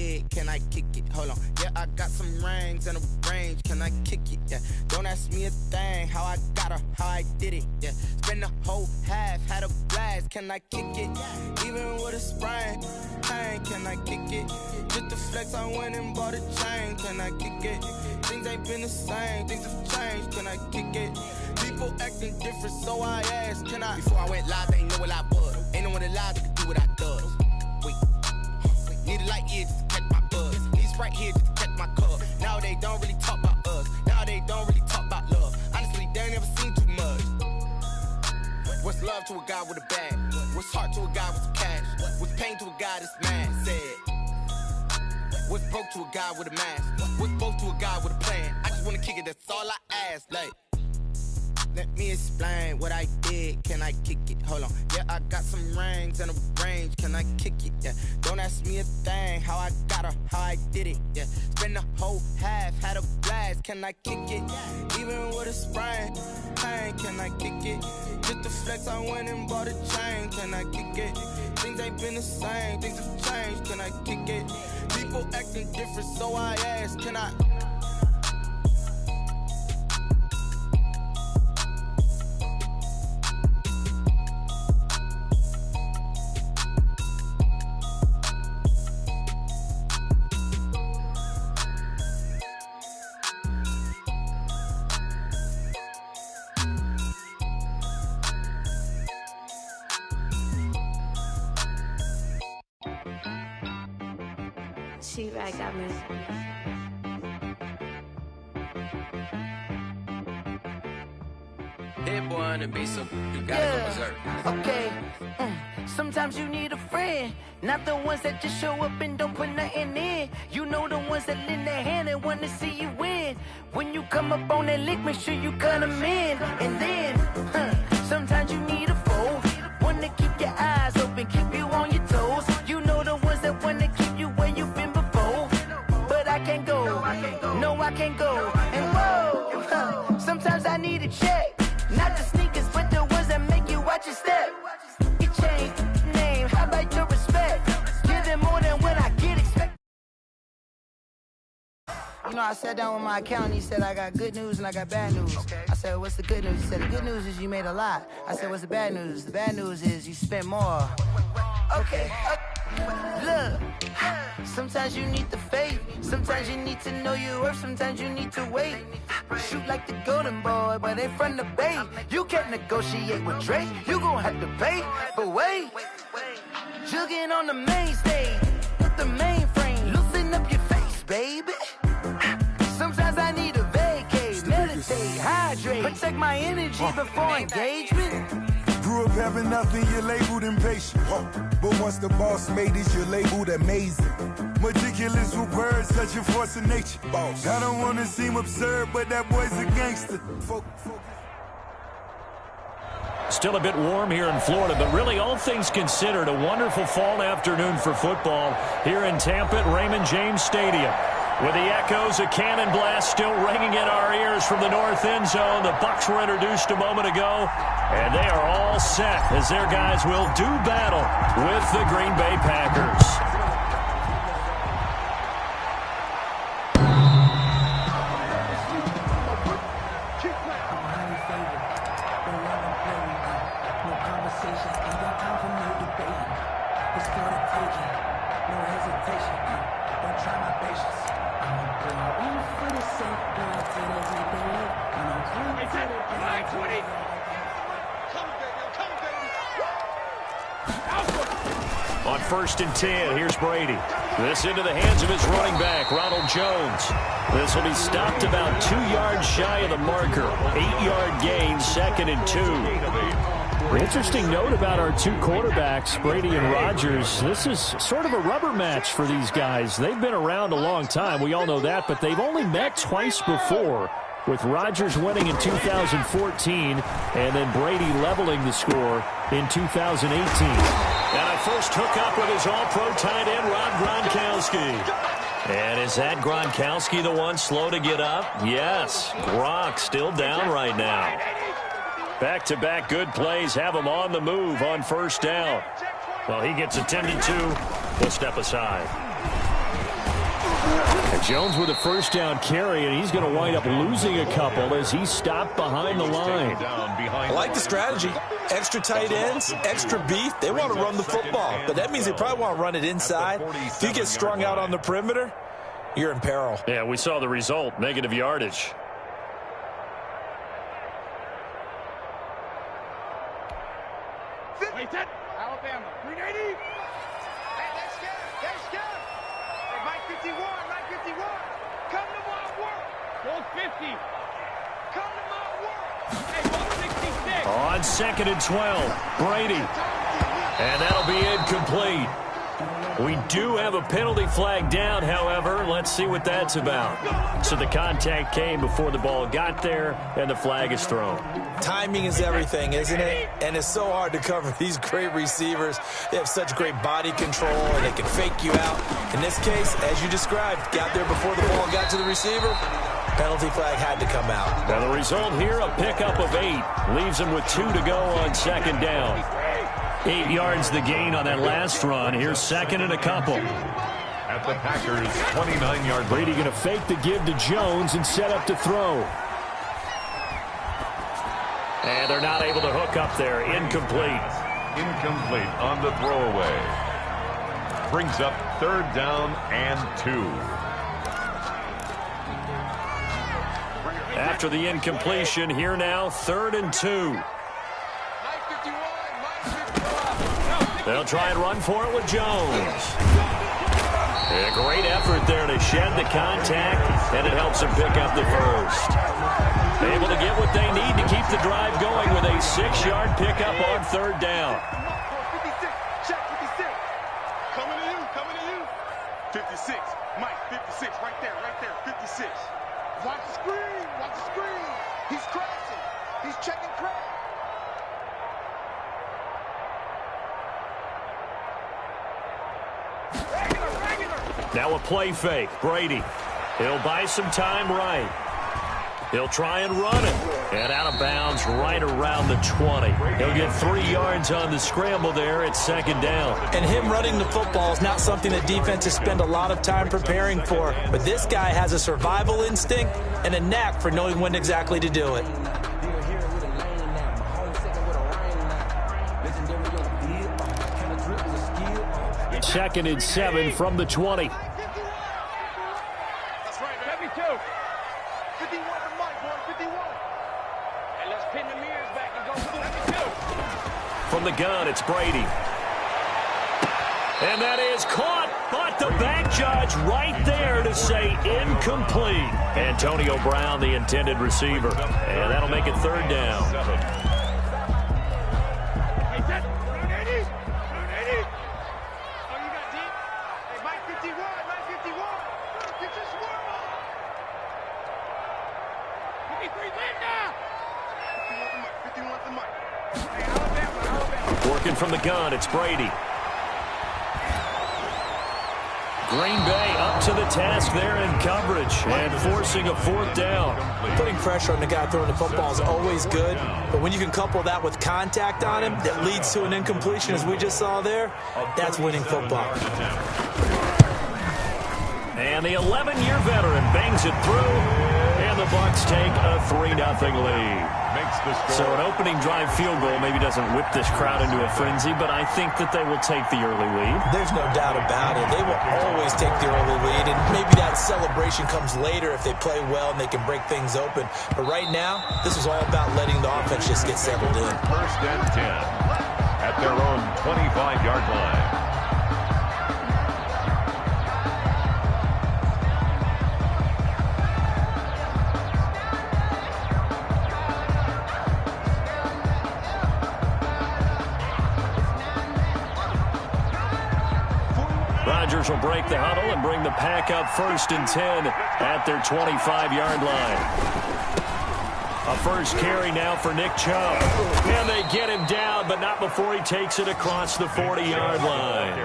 did, can I kick it? Hold on, yeah, I got some rings and a range, can I kick it? Yeah, don't ask me a thing, how I got her, how I did it. Yeah, spend the whole half, had a blast, can I kick it? Even with a sprain, pain, can I kick it? Just the flex, I went and bought a chain, can I kick it? Things ain't been the same, things have changed, can I kick it? People acting different, so I asked, can I? Before I went live, they ain't know what I was. Ain't no one alive that could do what I does. Wait, need a light here just to catch my buzz. Need Sprite here just to catch my cup. Now they don't really talk about us. Now they don't really talk about love. Honestly, they ain't never seen too much. What's love to a guy with a bag? What's heart to a guy with some cash? What's pain to a guy that's mad? Said. What's broke to a guy with a mask? What's both to a guy with a plan? I just wanna kick it, that's all I ask. Like, let me explain what I did, can I kick it? Hold on, yeah, I got some rings and a range, can I kick it? Yeah, don't ask me a thing, how I got her, how I did it. Yeah, spend the whole half, had a blast, can I kick it? Even with a sprain, pain, can I kick it? Just the flex, I went and bought a chain, can I kick it? Things ain't been the same, things have changed, can I kick it? People acting different, so I asked, can I? She-Rag got me. Hit boy on the beat, so you gotta go berserk. Okay. Sometimes you need a friend, not the ones that just show up and don't put nothing in. You know the ones that lend their hand and want to see you win. When you come up on that lick, make sure you cut them in. And then, sometimes you need a foe, one to keep your eyes open, keep you on your toes. You know the ones that want to keep you where you've been before. But I can't go, no I can't go. And whoa, sometimes I need a check, not the sneakers, but the ones that make you watch your step. Your chain, name, how about your respect? Give them more than when I get expected. You know, I sat down with my accountant, he said I got good news and I got bad news. I said, what's the good news? He said, the good news is you made a lot. I said, what's the bad news? The bad news is you spent more. Okay, look, sometimes you need the faith, sometimes you need to know your worth, sometimes you need to wait. Shoot like the golden boy, but they from the bay. You can't negotiate with Drake, you gon' have to pay. But wait, jugging on the main stage, with the mainframe, loosen up your face, baby. Sometimes I need a vacate, meditate, hydrate, protect my energy before engagement. Grew up having nothing, you're labeled impatient. But once the boss made it, you're labeled amazing. Meticulous with words, such a force of nature. Boss. I don't wanna seem absurd, but that boy's a gangster. Still a bit warm here in Florida, but really all things considered, a wonderful fall afternoon for football here in Tampa at Raymond James Stadium. With the echoes of cannon blast still ringing in our ears from the north end zone. The Bucs were introduced a moment ago, and they are all set as their guys will do battle with the Green Bay Packers. On 1st and 10, here's Brady. This into the hands of his running back, Ronald Jones. This will be stopped about 2 yards shy of the marker. 8-yard gain, 2nd and 2. Interesting note about our two quarterbacks, Brady and Rodgers. This is sort of a rubber match for these guys. They've been around a long time. We all know that, but they've only met twice before, with Rodgers winning in 2014 and then Brady leveling the score in 2018. And a first hookup with his all-pro tight end, Rob Gronkowski. And is that Gronkowski the one slow to get up? Yes. Gronk still down right now. Back-to-back good plays have him on the move on 1st down. Well, he gets attended to. We'll step aside. And Jones with a first down carry, and he's going to wind up losing a couple as he's stopped behind the line. I like the strategy. Extra tight ends, extra beef. They want to run the football, but that means they probably want to run it inside. If you get strung out on the perimeter, you're in peril. Yeah, we saw the result, negative yardage. Alabama, 380. Hey, let's go. Hey, Mike 51, Mike 51. Come to my work. Gold 50. Come to my work. Hey, gold 66. On 2nd and 12, Brady. And that'll be incomplete. We do have a penalty flag down, however. Let's see what that's about. So the contact came before the ball got there, and the flag is thrown. Timing is everything, isn't it? And it's so hard to cover these great receivers. They have such great body control, and they can fake you out. In this case, as you described, got there before the ball got to the receiver. Penalty flag had to come out. Now the result here, a pickup of 8. Leaves them with 2 to go on 2nd down. 8 yards the gain on that last run. Here's 2nd and a couple. At the Packers' 29-yard line. Brady going to fake the give to Jones and set up to throw. And they're not able to hook up there. Incomplete. Incomplete on the throwaway. Brings up 3rd down and 2. After the incompletion, here now, 3rd and 2. They'll try and run for it with Jones. A great effort there to shed the contact, and it helps them pick up the first. Able to get what they need to keep the drive going with a 6-yard pickup on 3rd down. 56, check 56. Coming to you. 56, Mike, 56, right there, 56. Watch the screen. He's crashing. He's checking crash. Now a play fake. Brady. He'll buy some time right. He'll try and run it. And out of bounds right around the 20. He'll get 3 yards on the scramble there at 2nd down. And him running the football is not something that defenses spend a lot of time preparing for. But this guy has a survival instinct and a knack for knowing when exactly to do it. Second and 7 from the 20. That's right, 72. 51 to Mike, boy, 51. And let's pin the mirrors back and go for the 72. From the gun, it's Brady. And that is caught, but the back judge right there to say incomplete. Antonio Brown, the intended receiver. And that'll make it 3rd down. Working from the gun, it's Brady. Green Bay up to the task there in coverage and forcing a 4th down. Putting pressure on the guy throwing the football is always good, but when you can couple that with contact on him that leads to an incompletion, as we just saw there, that's winning football. And the 11-year veteran bangs it through, and the Bucs take a 3-0 lead. So an opening drive field goal maybe doesn't whip this crowd into a frenzy, but I think that they will take the early lead. There's no doubt about it. They will always take the early lead, and maybe that celebration comes later if they play well and they can break things open. But right now, this is all about letting the offense just get settled in. 1st and 10 at their own 25-yard line. Rodgers will break the huddle and bring the pack up 1st and 10 at their 25-yard line. A first carry now for Nick Chubb. And they get him down, but not before he takes it across the 40-yard line.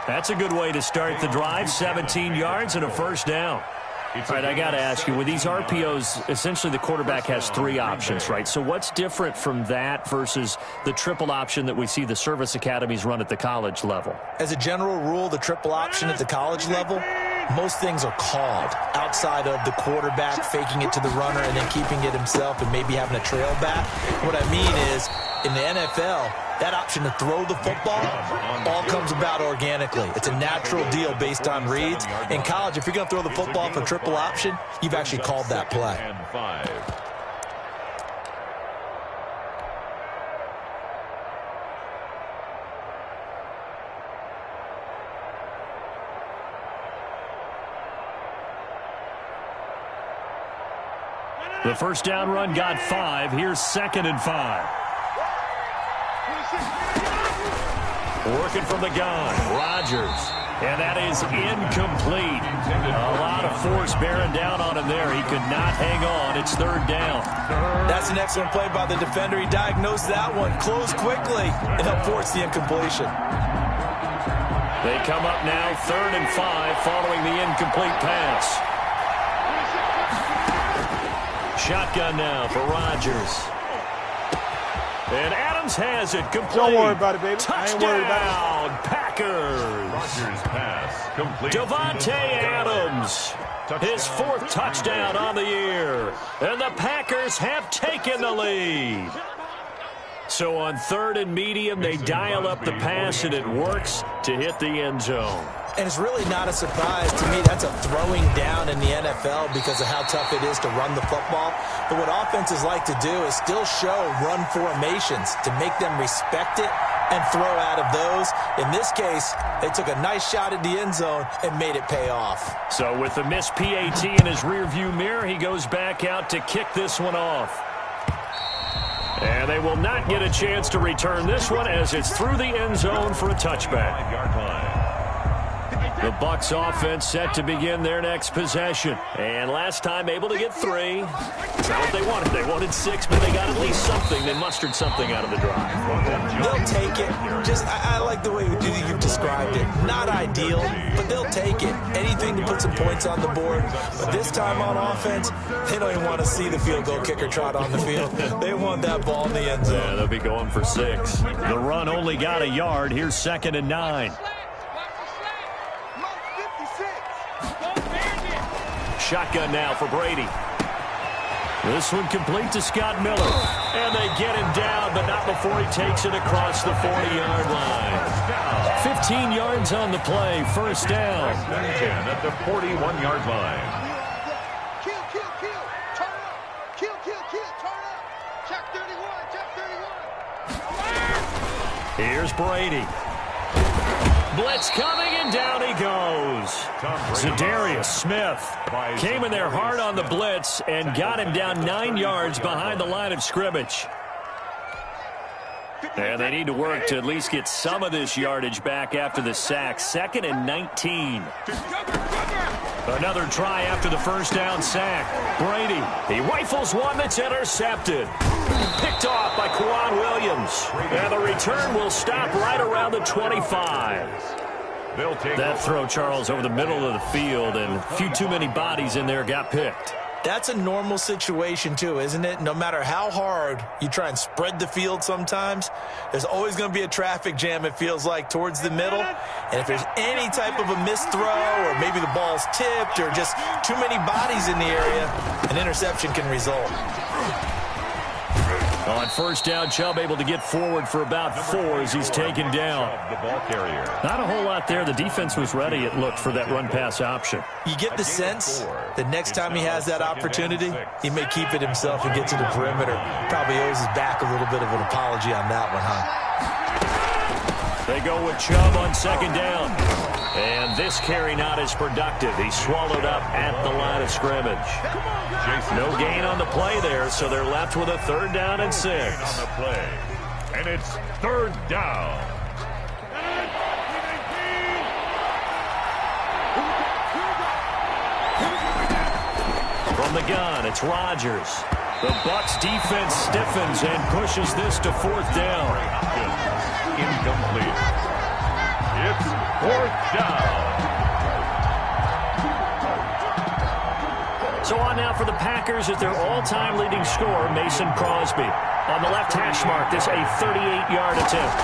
That's a good way to start the drive. 17 yards and a 1st down. All right, I got to ask you, with these RPOs, essentially the quarterback has 3 options, right? So what's different from that versus the triple option that we see the service academies run at the college level? As a general rule, the triple option at the college level most things are called outside of the quarterback faking it to the runner and then keeping it himself and maybe having a trail back. What I mean is, in the NFL, that option to throw the football all comes about organically. It's a natural deal based on reads. In college, if you're going to throw the football for triple option, you've actually called that play. The first down run got 5. Here's 2nd and 5. Working from the gun, Rodgers. And that is incomplete. A lot of force bearing down on him there. He could not hang on. It's 3rd down. That's an excellent play by the defender. He diagnosed that one, closed quickly, and helped force the incompletion. They come up now 3rd and 5 following the incomplete pass. Shotgun now for Rodgers. And Adams has it complete. Don't worry about it, baby. Touchdown, I ain't worried about it. Packers. Rodgers pass complete. Devontae Adams. His 4th touchdown on the year. And the Packers have taken the lead. So on 3rd and medium, they dial up the pass, and it works to hit the end zone. And it's really not a surprise to me. That's a throwing down in the NFL because of how tough it is to run the football. But what offenses like to do is still show run formations to make them respect it and throw out of those. In this case, they took a nice shot at the end zone and made it pay off. So with the missed PAT in his rearview mirror, he goes back out to kick this one off. And they will not get a chance to return this one as it's through the end zone for a touchback. The Bucs offense set to begin their next possession. And last time able to get 3. That's not what they wanted. They wanted 6, but they got at least something. They mustered something out of the drive. They'll take it. I like the way you've described it. Not ideal, but they'll take it. Anything to put some points on the board. But this time on offense, they don't even want to see the field goal kicker trot on the field. They want that ball in the end zone. Yeah, they'll be going for 6. The run only got a yard. Here's 2nd and 9. Shotgun now for Brady. This one complete to Scott Miller. And they get him down, but not before he takes it across the 40-yard line. 15 yards on the play, 1st down. 10 at the 41-yard line. Kill, turn up. Kill, turn up. Check 31. Here's Brady. Blitz coming, and down he goes. Zadarius Smith came in there hard on the blitz and got him down 9 yards behind the line of scrimmage. And they need to work to at least get some of this yardage back after the sack. 2nd and 19. Another try after the 1st down sack. Brady, he rifles one that's intercepted. Picked off by Quan Williams. And the return will stop right around the 25. That throw, Charles, over the middle of the field, and a few too many bodies in there got picked. That's a normal situation, too, isn't it? No matter how hard you try and spread the field sometimes, there's always going to be a traffic jam, it feels like, towards the middle. And if there's any type of a missed throw, or maybe the ball's tipped, or just too many bodies in the area, an interception can result. On 1st down, Chubb able to get forward for about 4 as he's taken down. Not a whole lot there. The defense was ready, it looked, for that run-pass option. You get the sense that next time he has that opportunity, he may keep it himself and get to the perimeter. Probably owes his back a little bit of an apology on that one, huh? They go with Chubb on 2nd down. And this carry not as productive. He's swallowed up at the line of scrimmage. No gain on the play there, so they're left with a 3rd down and 6. On the play. And it's 3rd down. From the gun, it's Rodgers. The Bucs defense stiffens and pushes this to 4th down. Incomplete. It's 4th down. So on now for the Packers at their all-time leading scorer, Mason Crosby. On the left hash mark, this a 38-yard attempt.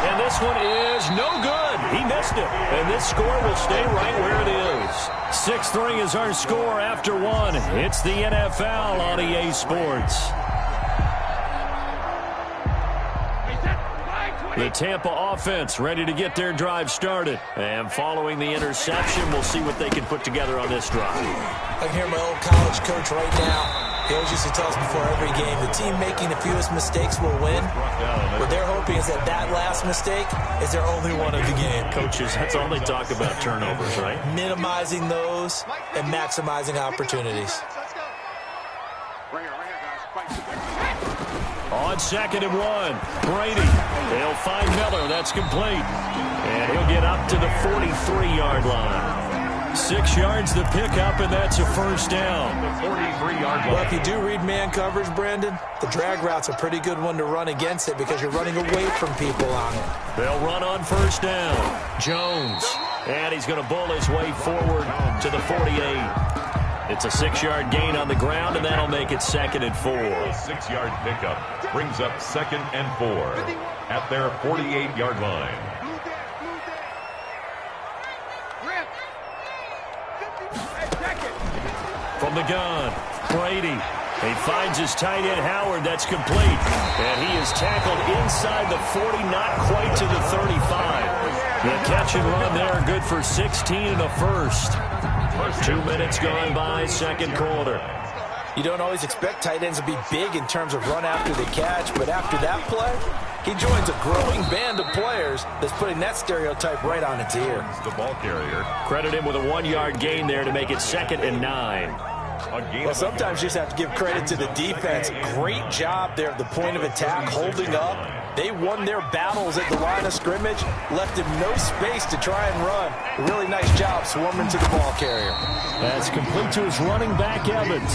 And this one is no good. He missed it, and this score will stay right where it is. 6-3 is our score after one. It's the NFL on EA Sports. The Tampa offense ready to get their drive started. And following the interception, we'll see what they can put together on this drive. I can hear my old college coach right now. He always used to tell us before every game, the team making the fewest mistakes will win. What they're hoping is that last mistake is their only one of the game. Coaches, that's all they talk about, turnovers, right? Minimizing those and maximizing opportunities. On 2nd and 1, Brady. They'll find Miller. That's complete. And he'll get up to the 43-yard line. 6 yards to pick up, and that's a first down. 43-yard line. Well, if you do read man coverage, Brandon, the drag route's a pretty good one to run against it because you're running away from people on it. They'll run on first down. Jones. And he's going to bull his way forward to the 48. It's a 6-yard gain on the ground, and that'll make it 2nd and 4. A 6-yard pickup brings up 2nd and 4 at their 48-yard line. From the gun, Brady. He finds his tight end, Howard. That's complete. And he is tackled inside the 40, not quite to the 35. The catch and run there, good for 16 and a first. 2 minutes gone by, second quarter. You don't always expect tight ends to be big in terms of run after the catch, but after that play, he joins a growing band of players that's putting that stereotype right on its ear. The ball carrier. Credit him with a 1-yard gain there to make it 2nd and 9. Well, sometimes you just have to give credit to the defense. Great job there at the point of attack, holding up. They won their battles at the line of scrimmage, left him no space to try and run. A really nice job swarming to the ball carrier. That's complete to his running back, Evans.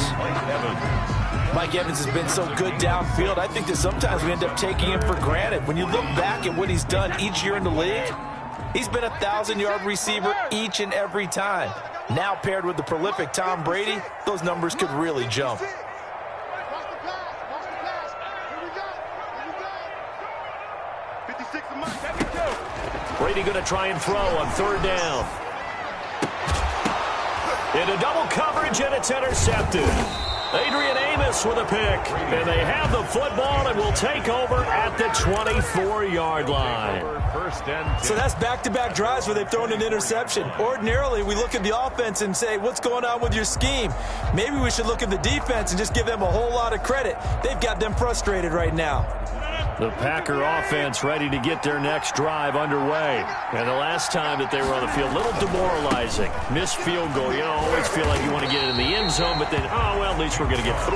Mike Evans has been so good downfield. I think that sometimes we end up taking him for granted. When you look back at what he's done each year in the league, he's been a 1,000-yard receiver each and every time. Now paired with the prolific Tom Brady, those numbers could really jump. Brady going to try and throw on 3rd down. Into double coverage, and it's intercepted. Adrian Amos with a pick. And they have the football and will take over at the 24-yard line. So that's back-to-back drives where they've thrown an interception. Ordinarily, we look at the offense and say, what's going on with your scheme? Maybe we should look at the defense and just give them a whole lot of credit. They've got them frustrated right now. The Packer offense ready to get their next drive underway. And the last time that they were on the field, a little demoralizing. Missed field goal. You know, always feel like you want to get it in the end zone, but then, oh, well, at least we're going to get 3.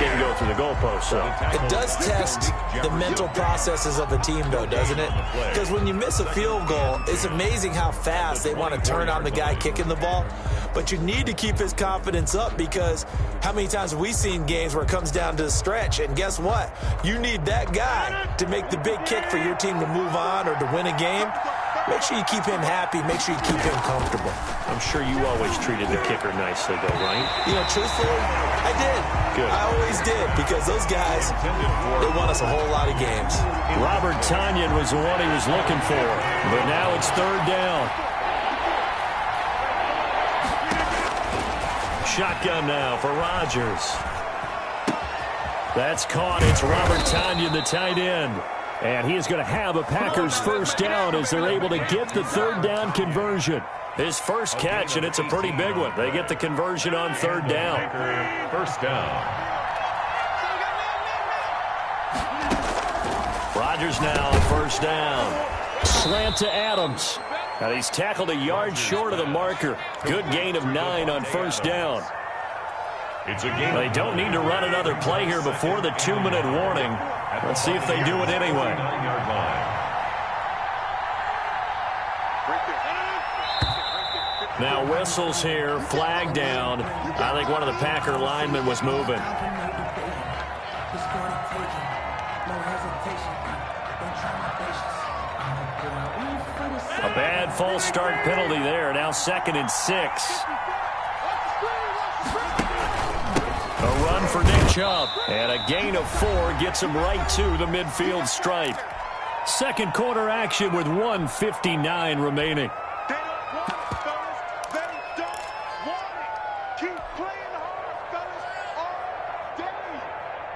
Didn't go through the goalpost. So it does test the mental processes of a team, though, doesn't it? Because when you miss a field goal, it's amazing how fast they want to turn on the guy kicking the ball. But you need to keep his confidence up because how many times have we seen games where it comes down to the stretch? And guess what? You need that guy to make the big kick for your team to move on or to win a game. Make sure you keep him happy. Make sure you keep him comfortable. I'm sure you always treated the kicker nicely, though, right? You know, truthfully, I did. Good. I always did because those guys, they won us a whole lot of games. Robert Tonyan was the one he was looking for. But now it's 3rd down. Shotgun now for Rodgers. That's caught. It's Robert Tonyan, the tight end. And he is going to have a Packers first down as they're able to get the 3rd down conversion. His first catch, and it's a pretty big one. They get the conversion on 3rd down. First down. Rodgers now on 1st down. Slant to Adams. And he's tackled a yard short of the marker. Good gain of 9 on 1st down. It's a game. They don't need to run another play here before the 2-minute warning. Let's see if they do it anyway. Now whistles here, flag down. I think one of the Packer linemen was moving. A bad false start penalty there. Now 2nd and 6. A run for Nick Chubb. And a gain of 4 gets him right to the midfield stripe. Second quarter action with 1:59 remaining. They don't want it, fellas. They don't want it. Keep playing hard, fellas, all day.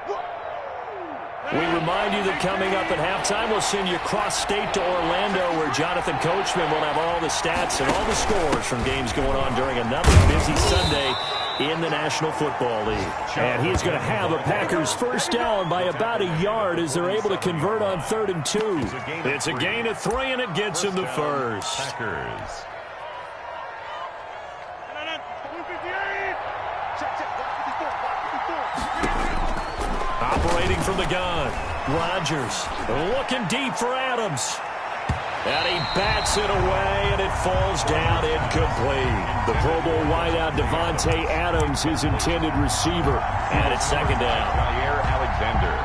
Woo! We remind you that coming up at halftime, we'll send you cross-state to Orlando, where Jonathan Coachman will have all the stats and all the scores from games going on during another busy Sunday in the National Football League. And he is going to have a Packers first down by about a yard as they're able to convert on 3rd and 2. It's a gain of 3, and it gets him the first. Packers. Operating from the gun, Rodgers looking deep for Adams. And he bats it away, and it falls down incomplete. The Pro Bowl wideout Devontae Adams, his intended receiver. And it's second down. Jair Alexander.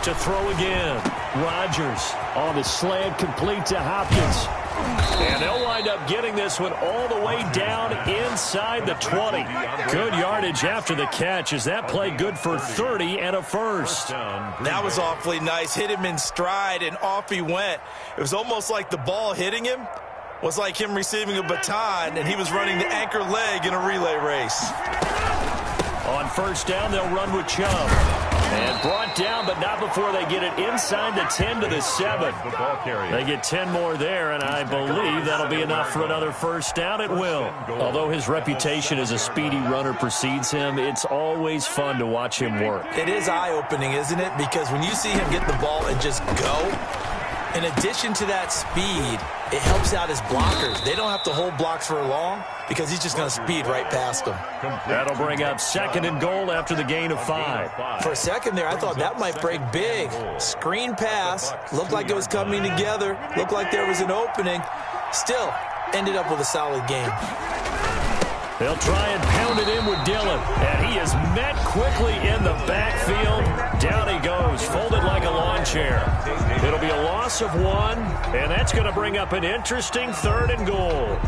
To throw again. Rodgers on the slant, complete to Hopkins. And they'll wind up getting this one all the way down inside the 20. Good yardage after the catch. Is that play good for 30 and a first? That was awfully nice. Hit him in stride, and off he went. It was almost like the ball hitting him was like him receiving a baton, and he was running the anchor leg in a relay race. On first down, they'll run with Chubb. And brought down, but not before they get it inside the 10 to the 7. They get 10 more there, and I believe that'll be enough for another first down. It will. Although his reputation as a speedy runner precedes him, it's always fun to watch him work. It is eye-opening, isn't it? Because when you see him get the ball and just go, in addition to that speed, it helps out his blockers. They don't have to hold blocks for long because he's just going to speed right past them. That'll bring up 2nd and goal after the gain of 5. For a second there, I thought that might break big. Screen pass. Looked like it was coming together. Looked like there was an opening. Still, ended up with a solid game. They'll try and pound it in with Dillon. And he is met quickly in the backfield. Down he goes, folded like a lawn chair. It'll be a loss of 1, and that's going to bring up an interesting 3rd and goal.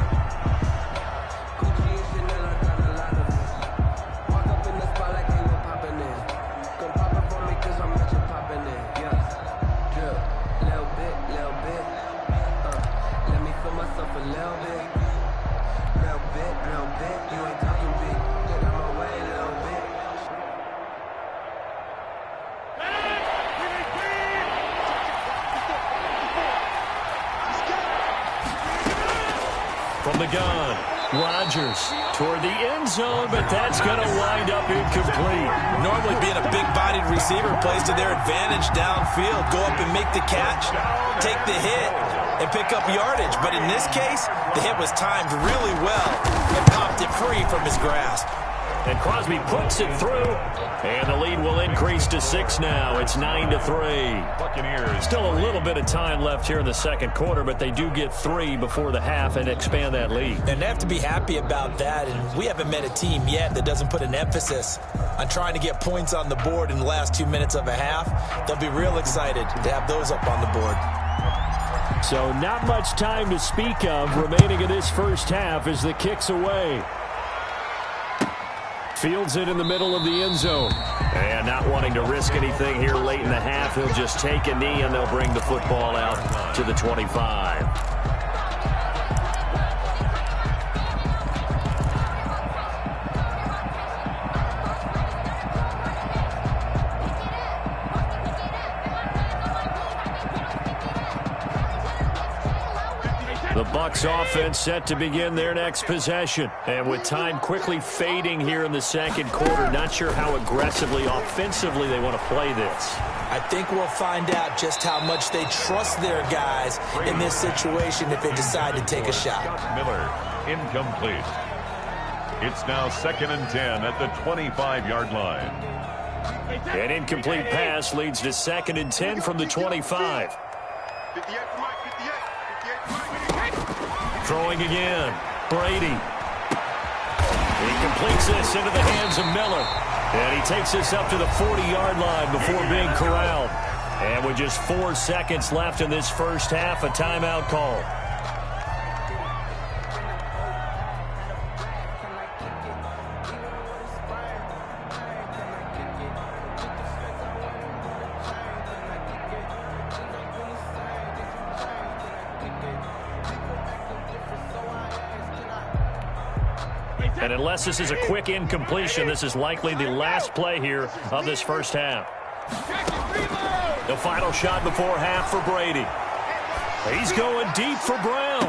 From the gun, Rodgers toward the end zone, but that's going to wind up incomplete. Normally being a big-bodied receiver plays to their advantage downfield. Go up and make the catch, take the hit, and pick up yardage. But in this case, the hit was timed really well and popped it free from his grasp. And Crosby puts it through, and the lead will increase to 6 now. It's 9-3. Buccaneers. Still a little bit of time left here in the second quarter, but they do get 3 before the half and expand that lead. And they have to be happy about that, and we haven't met a team yet that doesn't put an emphasis on trying to get points on the board in the last 2 minutes of a half. They'll be real excited to have those up on the board. So not much time to speak of remaining in this first half as the kick's away. Fields it in the middle of the end zone. And not wanting to risk anything here late in the half, he'll just take a knee and they'll bring the football out to the 25. The Bucs offense set to begin their next possession. And with time quickly fading here in the second quarter, not sure how aggressively, offensively they want to play this. I think we'll find out just how much they trust their guys in this situation if they decide to take a shot. Miller, incomplete. It's now 2nd and 10 at the 25-yard line. An incomplete pass leads to 2nd and 10 from the 25. Throwing again. Brady. He completes this into the hands of Miller. And he takes this up to the 40-yard line before being corralled. And with just 4 seconds left in this first half, a timeout call. And unless this is a quick incompletion, this is likely the last play here of this first half. The final shot before half for Brady. He's going deep for Brown.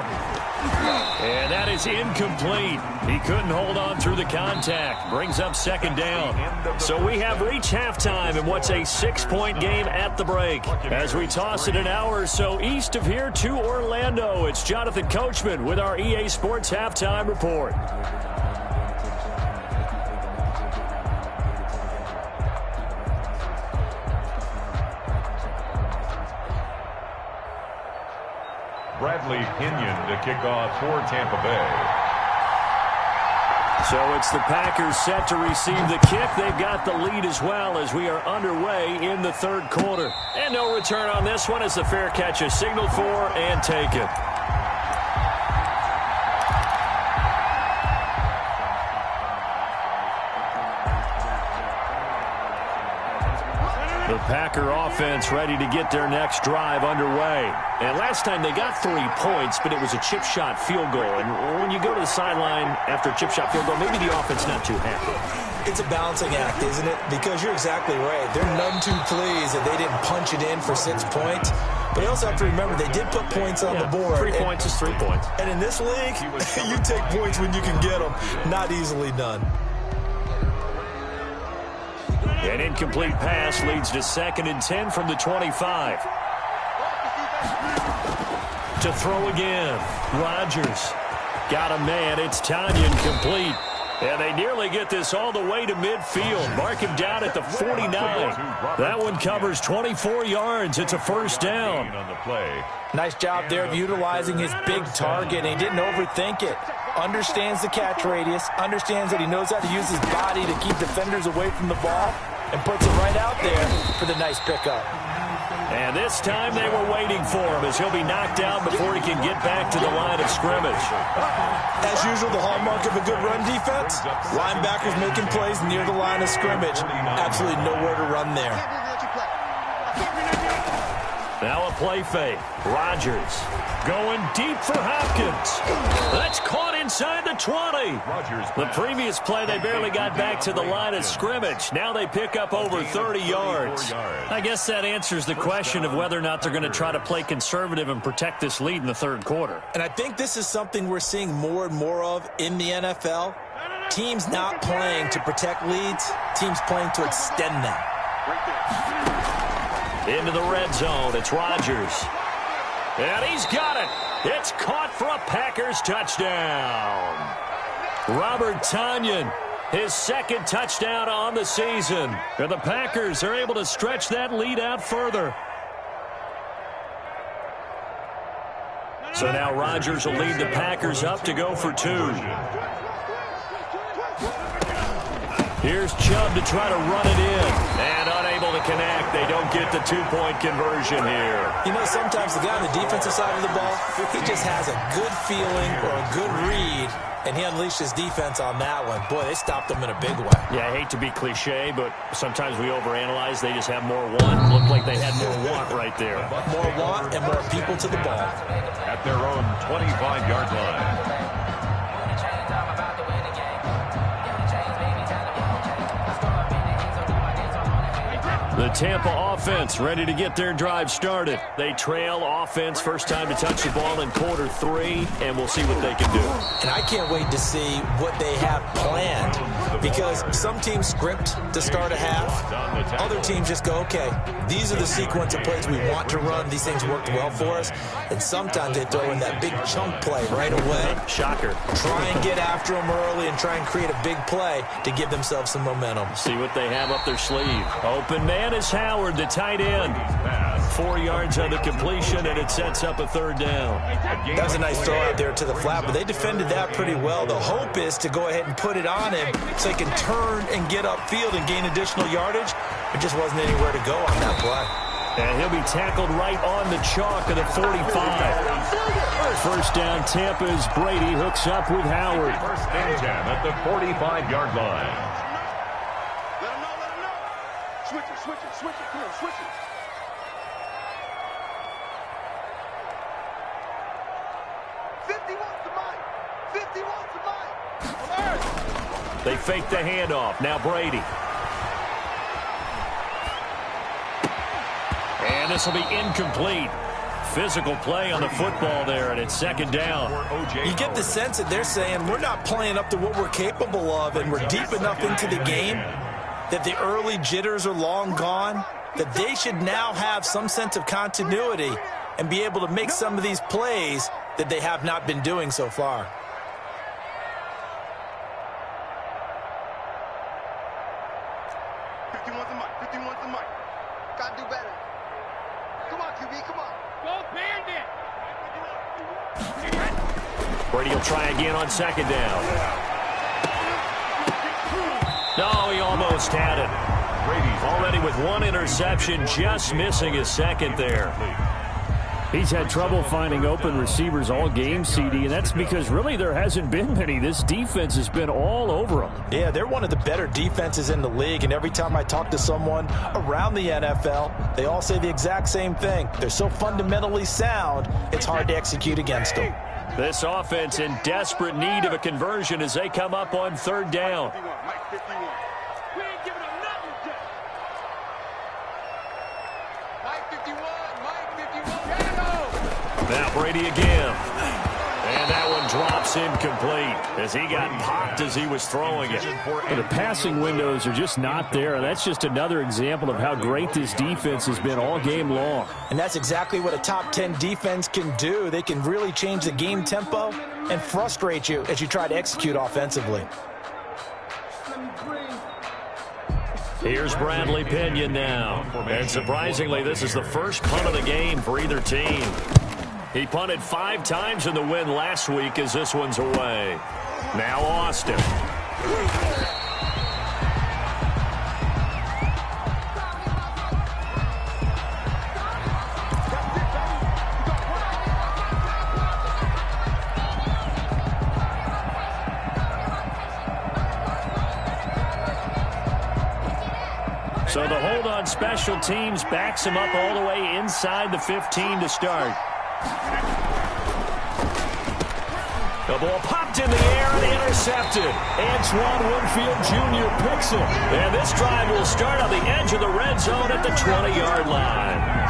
And that is incomplete. He couldn't hold on through the contact. Brings up second down. So we have reached halftime in what's a 6-point game at the break. As we toss it an hour or so east of here to Orlando, it's Jonathan Coachman with our EA Sports Halftime Report. Bradley Pinion to kick off for Tampa Bay. So it's the Packers set to receive the kick. They've got the lead as well as we are underway in the third quarter. And no return on this one as the fair catch is signaled for and taken. The Packer offense ready to get their next drive underway. And last time they got 3 points, but it was a chip shot field goal. And when you go to the sideline after a chip shot field goal, maybe the offense not too happy. It's a balancing act, isn't it? Because you're exactly right. They're none too pleased that they didn't punch it in for 6 points. But you also have to remember they did put points on the board. 3 points is 3 points. And in this league, you take points when you can get them. Not easily done. An incomplete pass leads to 2nd and 10 from the 25. To throw again. Rodgers. Got a man. It's Tanyan complete. And they nearly get this all the way to midfield. Mark him down at the 49. That one covers 24 yards. It's a first down. Nice job there of utilizing his big target. He didn't overthink it. Understands the catch radius. Understands that he knows how to use his body to keep defenders away from the ball. And puts it right out there for the nice pickup. And this time they were waiting for him as he'll be knocked out before he can get back to the line of scrimmage. As usual, the hallmark of a good run defense, linebackers making plays near the line of scrimmage. Absolutely nowhere to run there. Now a play fake. Rodgers going deep for Hopkins. That's caught inside the 20. The previous play, they barely got back to the line of scrimmage. Now they pick up over 30 yards. I guess that answers the question of whether or not they're going to try to play conservative and protect this lead in the third quarter. And I think this is something we're seeing more and more of in the NFL. Teams not playing to protect leads, teams playing to extend them. Into the red zone, it's Rodgers. And he's got it. It's caught for a Packers touchdown. Robert Tanyan, his 2nd touchdown on the season. And the Packers are able to stretch that lead out further. So now Rodgers will lead the Packers up to go for 2. Here's Chubb to try to run it in. And unable to connect. They don't get the 2-point conversion here. You know, sometimes the guy on the defensive side of the ball, he just has a good feeling or a good read, and he unleashed his defense on that one. Boy, they stopped them in a big way. Yeah, I hate to be cliche, but sometimes we overanalyze. They just have more want. Looked like they had more want right there. More want and more people to the ball. At their own 25-yard line. The Tampa offense ready to get their drive started. They trail offense first time to touch the ball in quarter 3, and we'll see what they can do. And I can't wait to see what they have planned, because some teams script to start a half. Other teams just go, okay, these are the sequence of plays we want to run. These things worked well for us. And sometimes they throw in that big chunk play right away. Shocker. Try and get after them early and try and create a big play to give themselves some momentum. See what they have up their sleeve. Open man is Howard, the tight end. 4 yards on the completion, and it sets up a 3rd down. That was a nice throw out there to the flat, but they defended that pretty well. The hope is to go ahead and put it on him so he can turn and get upfield and gain additional yardage. There just wasn't anywhere to go on that play. And he'll be tackled right on the chalk of the 45. First down, Tampa's Brady hooks up with Howard. First and 10 at the 45-yard line. Let him know. Switch it. Come on, switch it. Fifty wants the mic. On earth. They fake the handoff. Now Brady. And this will be incomplete. Physical play on the football there, and it's second down. You get the sense that they're saying we're not playing up to what we're capable of, and we're deep enough into the game that the early jitters are long gone, that they should now have some sense of continuity and be able to make some of these plays that they have not been doing so far. Gotta do better. Come on, QB, come on. Go Bandit! Brady will try again on second down. No, he almost had it. Already with one interception, just missing his second there. He's had trouble finding open receivers all game, CD, and that's because really there hasn't been many. This defense has been all over them. Yeah, they're one of the better defenses in the league, and every time I talk to someone around the NFL, they all say the exact same thing. They're so fundamentally sound, it's hard to execute against them. This offense in desperate need of a conversion as they come up on third down. Now Brady again. And that one drops incomplete as he got popped as he was throwing it. The passing windows are just not there. That's just another example of how great this defense has been all game long. And that's exactly what a top 10 defense can do. They can really change the game tempo and frustrate you as you try to execute offensively. Here's Bradley Pinion now. And surprisingly, this is the first punt of the game for either team. He punted 5 times in the win last week as this one's away. Now Austin. So the hold on special teams backs him up all the way inside the 15 to start. The ball popped in the air and intercepted. Antoine Winfield Jr. picks it. And this drive will start on the edge of the red zone at the 20-yard line.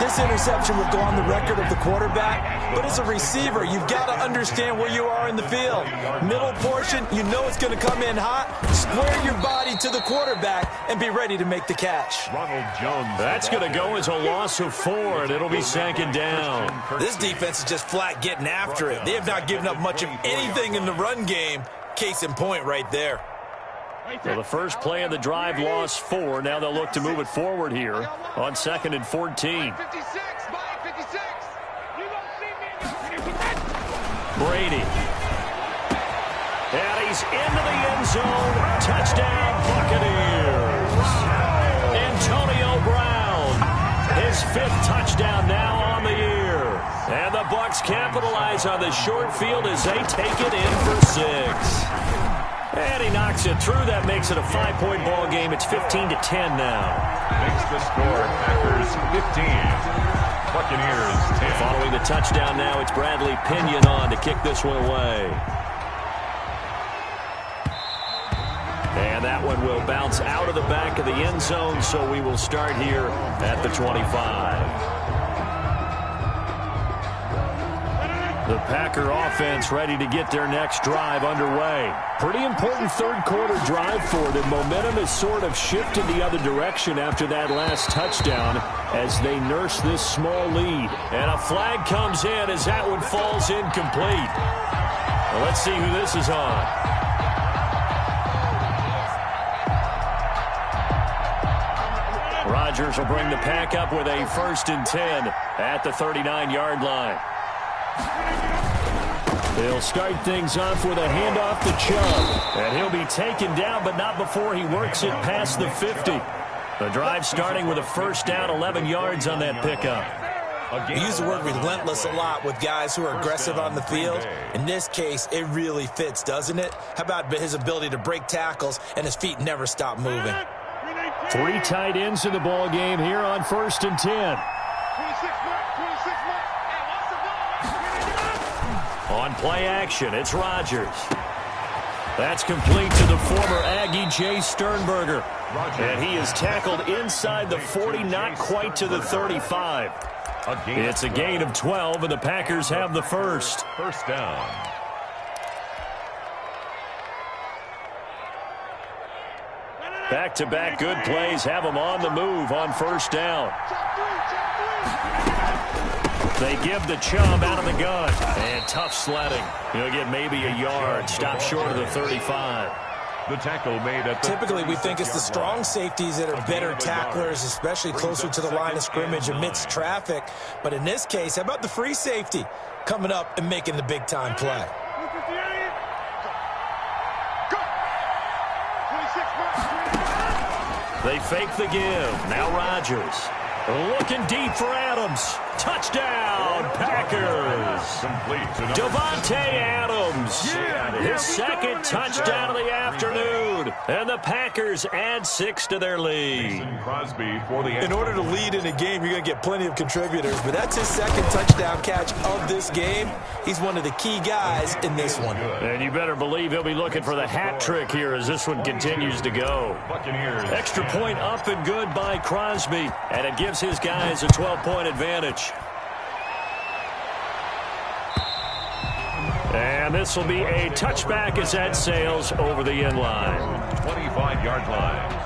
This interception will go on the record of the quarterback, but as a receiver, you've got to understand where you are in the field. Middle portion, you know it's going to come in hot. Square your body to the quarterback and be ready to make the catch. Ronald Jones. That's going to go as a loss of 4, and it'll be second down. This defense is just flat getting after it. They have not given up much of anything in the run game. Case in point right there. So the first play of the drive lost 4. Now they'll look to move it forward here on 2nd and 14. Brady. And he's into the end zone. Touchdown, Buccaneers. Antonio Brown. His 5th touchdown now on the year. And the Bucs capitalize on the short field as they take it in for 6. And he knocks it through. That makes it a 5-point ball game. It's 15-10 now. Makes the score Packers 15. Buccaneers 10. Following the touchdown now, it's Bradley Pinion on to kick this one away. And that one will bounce out of the back of the end zone, so we will start here at the 25. The Packer offense ready to get their next drive underway. Pretty important third-quarter drive for them. Momentum has sort of shifted the other direction after that last touchdown as they nurse this small lead. And a flag comes in as that one falls incomplete. Well, let's see who this is on. Rodgers will bring the Pack up with a 1st and 10 at the 39-yard line. They'll start things off with a handoff to Chubb. And he'll be taken down, but not before he works it past the 50. The drive starting with a 1st down, 11 yards on that pickup. We use the word relentless a lot with guys who are aggressive on the field. In this case, it really fits, doesn't it? How about his ability to break tackles and his feet never stop moving? 3 tight ends in the ball game here on 1st and 10. On play action, it's Rodgers. That's complete to the former Aggie, Jay Sternberger. And he is tackled inside the 40, not quite to the 35. It's a gain of 12, and the Packers have the first. First down. Back-to-back good plays have them on the move on first down. They give the Chubb out of the gun. And tough sledding. He'll get maybe a yard. Stop short of the 35. The tackle made at the Typically, we think it's the strong safeties that are better tacklers, especially closer to the line of scrimmage amidst traffic. But in this case, how about the free safety coming up and making the big-time play? They fake the give. Now Rodgers. Looking deep for Adams. Touchdown, Packers. Devontae Adams. His second touchdown of the afternoon. And the Packers add 6 to their lead. In order to lead in a game, you're going to get plenty of contributors, but that's his second touchdown catch of this game. He's one of the key guys in this one. And you better believe he'll be looking for the hat trick here as this one continues to go. Extra point up and good by Crosby, and it gives his guys a 12-point advantage. And this will be a touchback as that sails over the end line. 25-yard line.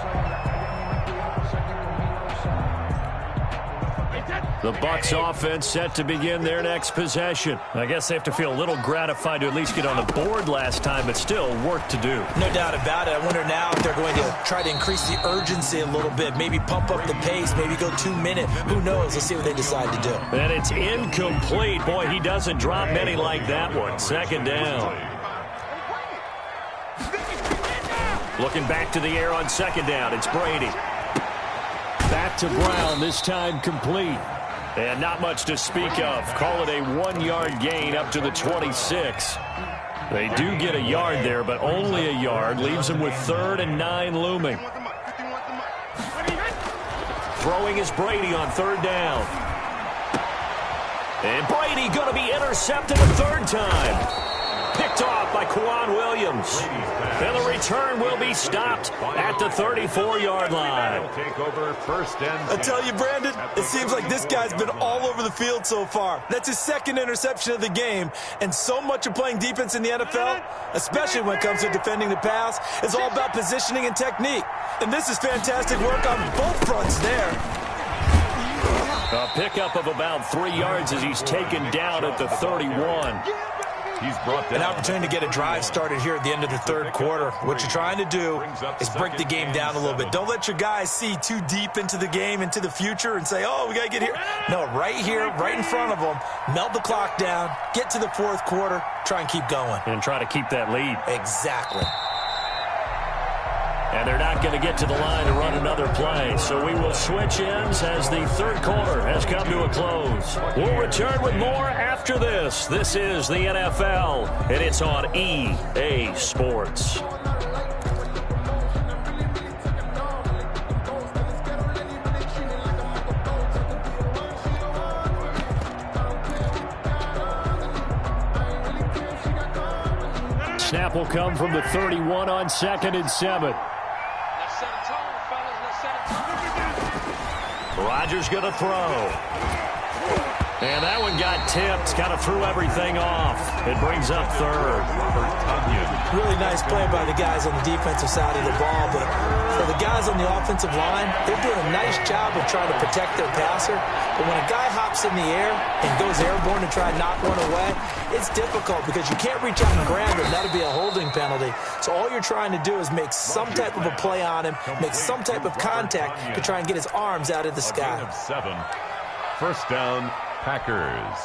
The Bucs offense set to begin their next possession. I guess they have to feel a little gratified to at least get on the board last time, but still work to do. No doubt about it. I wonder now if they're going to try to increase the urgency a little bit, maybe pump up the pace, maybe go 2-minute. Who knows? Let's see what they decide to do. And it's incomplete. Boy, he doesn't drop many like that one. Second down. Looking back to the air on second down. It's Brady. Back to Brown, this time complete. And not much to speak of. Call it a 1-yard gain up to the 26. They do get a yard there, but only a yard. Leaves them with 3rd and 9 looming. Throwing is Brady on 3rd down. And Brady going to be intercepted a 3rd time. Picked off by Quan Williams. And the return will be stopped at the 34-yard line. I tell you, Brandon, it seems like this guy's been all over the field so far. That's his 2nd interception of the game. And so much of playing defense in the NFL, especially when it comes to defending the pass, is all about positioning and technique. And this is fantastic work on both fronts there. A pickup of about 3 yards as he's taken down at the 31. He's brought down. An opportunity to get a drive started here at the end of the 3rd quarter. What you're trying to do is break the game down a little bit. Don't let your guys see too deep into the game, into the future, and say, oh, we got to get here. No, right here, right in front of them, melt the clock down, get to the 4th quarter, try and keep going. And try to keep that lead. Exactly. And they're not going to get to the line to run another play. So we will switch ends as the 3rd quarter has come to a close. We'll return with more after this. This is the NFL, and it's on EA Sports. Snap will come from the 31 on 2nd and 7. Rodgers going to throw. And that one got tipped. Kind of threw everything off. It brings up 3rd. Really nice play by the guys on the defensive side of the ball. But for the guys on the offensive line, they're doing a nice job of trying to protect their passer. But when a guy hops in the air and goes airborne to try and knock one away, it's difficult because you can't reach out and grab him. That'll be a holding penalty. So all you're trying to do is make some type of a play on him, make some type of contact to try and get his arms out of the sky. 7. First down, Packers.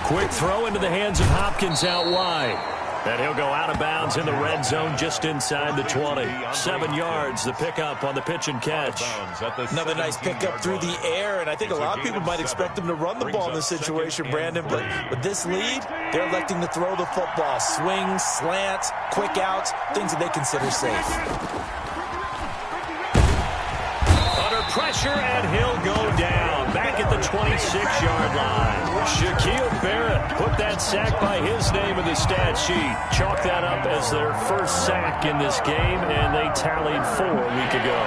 Quick throw into the hands of Hopkins out wide. And he'll go out of bounds in the red zone just inside the 20. 7 yards, the pickup on the pitch and catch. Another nice pickup through the air, and I think a lot of people might expect him to run the ball in this situation, Brandon, but with this lead, they're electing to throw the football. Swings, slants, quick outs, things that they consider safe. Under pressure, and he'll go down. Back at the 26-yard line. Shaquille Barrett put that sack by his name in the stat sheet. Chalk that up as their first sack in this game, and they tallied 4 a week ago.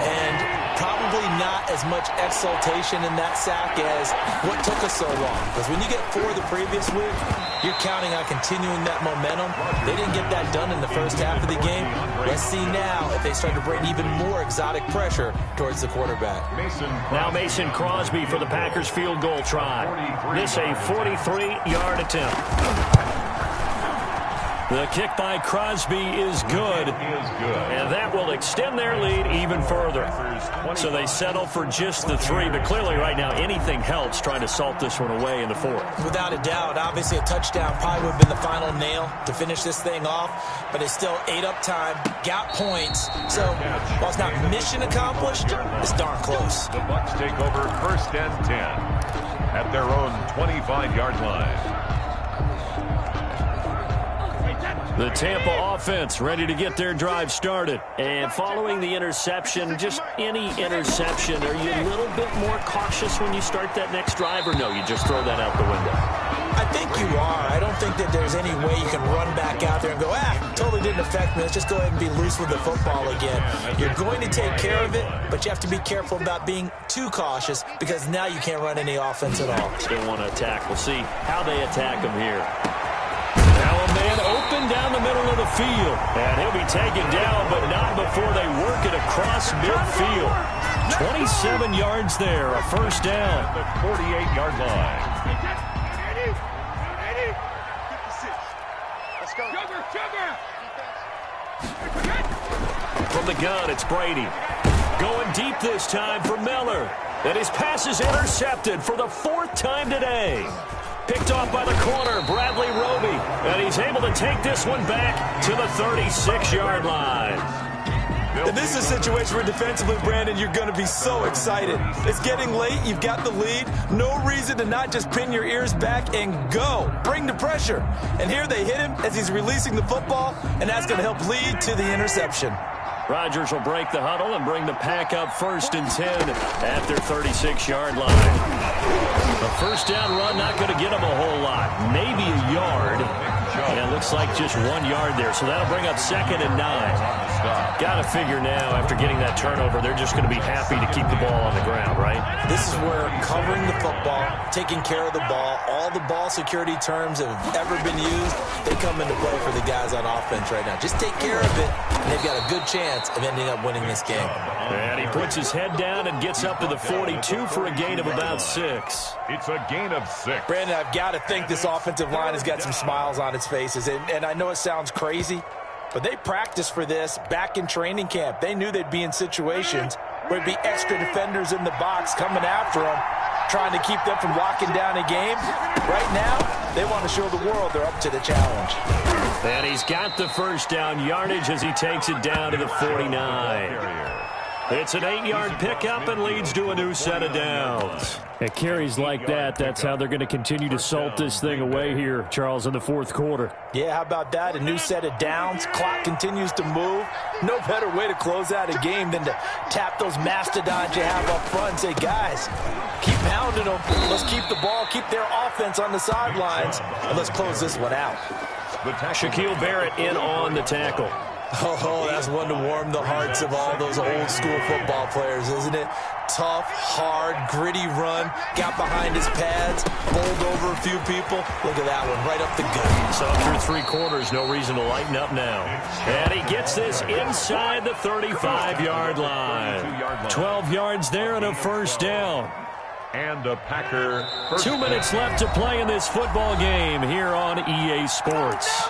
And probably not as much exultation in that sack as what took us so long. Because when you get 4 the previous week, you're counting on continuing that momentum. They didn't get that done in the first half of the game. Let's see now if they start to bring even more exotic pressure towards the quarterback. Now Mason Crosby for the Packers field goal try. This a 43-yard attempt. The kick by Crosby is good, and that will extend their lead even further. So they settle for just the 3, but clearly right now anything helps trying to salt this one away in the 4th. Without a doubt, obviously a touchdown probably would have been the final nail to finish this thing off, but they still ate up time, got points. So while it's not mission accomplished, it's darn close. The Bucs take over 1st and 10 at their own 25-yard line. The Tampa offense ready to get their drive started. And following the interception, just any interception, are you a little bit more cautious when you start that next drive, or no, you just throw that out the window? I think you are. I don't think that there's any way you can run back out there and go, totally didn't affect me. Let's just go ahead and be loose with the football again. You're going to take care of it, but you have to be careful about being too cautious because now you can't run any offense at all. Still want to attack. We'll see how they attack them here. Now a man open down the middle of the field. And he'll be taken down, but not before they work it across midfield. 27 yards there, a first down. The 48-yard line. Let's go. Sugar! From the gun, it's Brady. Going deep this time for Miller. And his pass is intercepted for the 4th time today. Picked off by the corner, Bradley Roby. And he's able to take this one back to the 36-yard line. And this is a situation where defensively, Brandon, you're going to be so excited. It's getting late. You've got the lead. No reason to not just pin your ears back and go. Bring the pressure. And here they hit him as he's releasing the football, and that's going to help lead to the interception. Rodgers will break the huddle and bring the Pack up 1st and 10 at their 36-yard line. A first down run, not going to get them a whole lot. Maybe a yard. And it looks like just 1 yard there. So that'll bring up 2nd and 9. Got to figure now, after getting that turnover, they're just going to be happy to keep the ball on the ground, right? This is where covering the football, taking care of the ball, all the ball security terms that have ever been used, they come into play for the guys on offense right now. Just take care of it, and they've got a good chance of ending up winning this game. And he puts his head down and gets up to the 42 for a gain of about 6. It's a gain of 6. Brandon, I've got to think this offensive line has got some smiles on its faces. And I know it sounds crazy, but they practiced for this back in training camp. They knew they'd be in situations where it'd be extra defenders in the box coming after them, trying to keep them from locking down a game. Right now, they want to show the world they're up to the challenge. And he's got the first down yardage as he takes it down to the 49. It's an 8-yard pickup and leads to a new set of downs. At carries like that, that's how they're going to continue to salt this thing away here, Charles, in the 4th quarter. Yeah, how about that? A new set of downs. Clock continues to move. No better way to close out a game than to tap those mastodons you have up front and say, guys, keep pounding them. Let's keep the ball, keep their offense on the sidelines, and let's close this one out. Shaquille Barrett in on the tackle. Oh, that's one to warm the hearts of all those old school football players, isn't it? Tough, hard, gritty run, got behind his pads, bowled over a few people. Look at that one, right up the gut. So through 3 quarters, no reason to lighten up now. And he gets this inside the 35-yard line. 12 yards there and a first down. And a Packer. 2 minutes left to play in this football game here on EA Sports.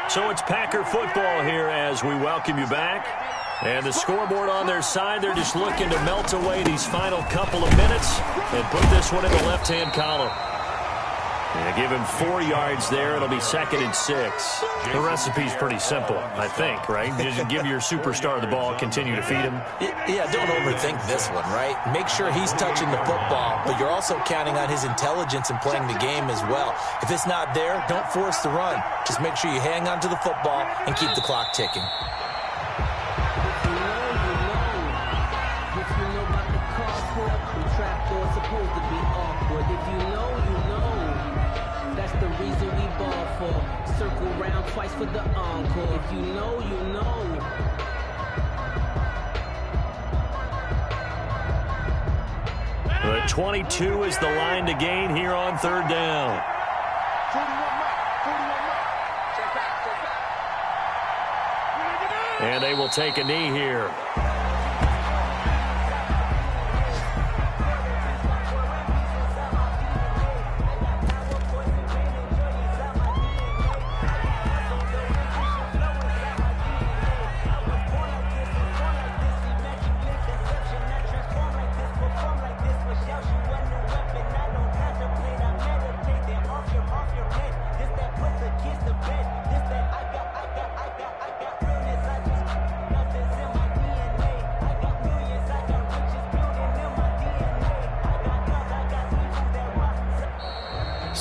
So it's Packer football here as we welcome you back. And the scoreboard on their side, they're just looking to melt away these final couple of minutes and put this one in the left-hand column. Yeah, give him 4 yards there. It'll be 2nd and 6. The recipe's pretty simple, I think, right? Just give your superstar the ball, continue to feed him. Yeah, don't overthink this one, right? Make sure he's touching the football, but you're also counting on his intelligence in playing the game as well. If it's not there, don't force the run. Just make sure you hang on to the football and keep the clock ticking. for. Circle round twice for the encore. If you know, you know. The 22 is the line to gain here on third down. 41 And they will take a knee here.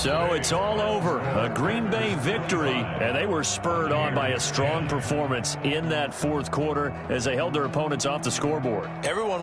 So it's all over. A Green Bay victory, and they were spurred on by a strong performance in that fourth quarter as they held their opponents off the scoreboard. Everyone